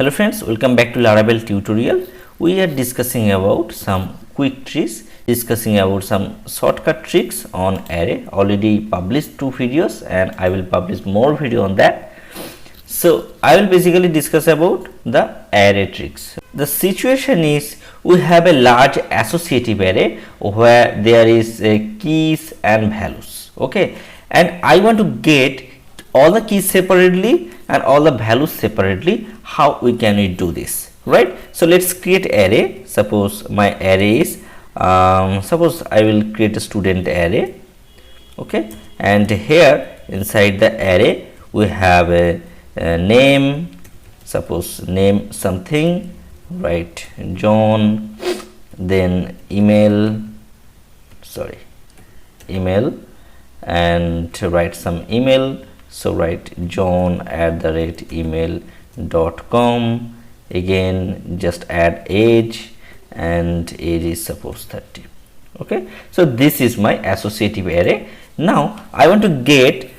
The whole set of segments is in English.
Hello friends, welcome back to Laravel tutorial. We are discussing about some quick tricks, discussing about some shortcut tricks on array. Already published 2 videos and I will publish more video on that. So I will basically discuss about the array tricks. The situation is we have a large associative array where there is keys and values, okay, and I want to get all the keys separately and all the values separately. How we do this, right? So let's create array. Suppose my array is suppose I will create a student array, okay, and here inside the array we have a name, suppose name something, right, John, then email, and to write some email. So write john@email.com. again just add age, and age is suppose 30. Okay, so this is my associative array. Now I want to get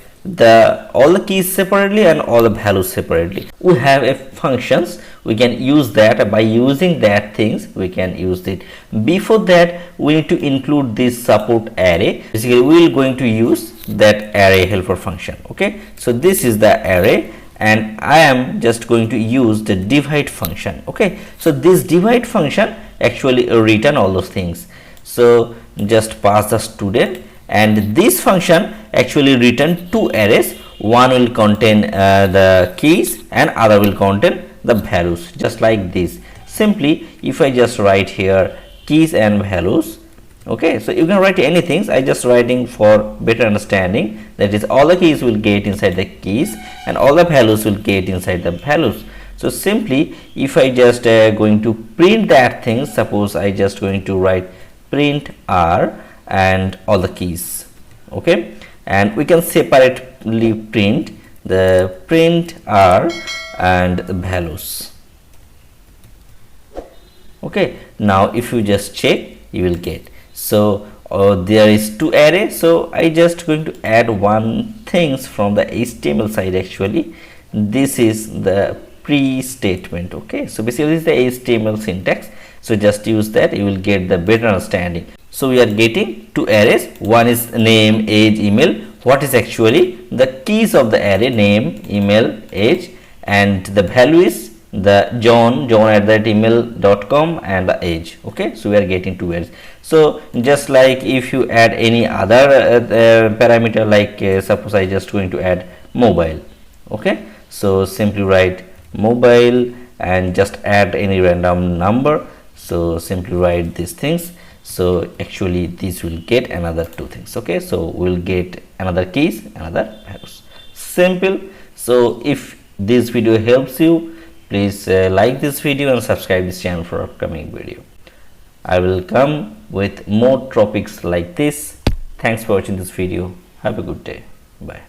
all the keys separately and all the values separately. We have a functions, we can use that. By using that things we can use it. Before that we need to include this support array. Basically we will going to use that array helper function. Okay, so this is the array and I am just going to use the divide function. Okay, so this divide function actually return all those things. So just pass the student, and this function actually return 2 arrays. One will contain the keys and other will contain the values, just like this. Simply if I just write here keys and values, okay, so you can write anything. I just writing for better understanding, that is all the keys will get inside the keys and all the values will get inside the values. So simply if I just going to print that thing, suppose I just going to write print r and all the keys, okay, and we can separately print the print r and the values. Okay, now if you just check you will get. So there is 2 arrays, so I just going to add one things from the HTML side. Actually this is the pre statement. Okay, so basically this is the HTML syntax, so just use that, you will get the better understanding. So we are getting 2 arrays, one is name, age, email. What is actually the keys of the array? Name, email, age, and the value is the john@email.com and the age. Okay, so we are getting 2 arrays. So just like if you add any other parameter, like suppose I just going to add mobile. Okay, so simply write mobile and just add any random number. So simply write these things. So actually this will get another 2 things. Okay, so we'll get another keys, another values. Simple. So if this video helps you, please like this video and subscribe this channel for upcoming video. I will come with more topics like this. Thanks for watching this video. Have a good day. Bye.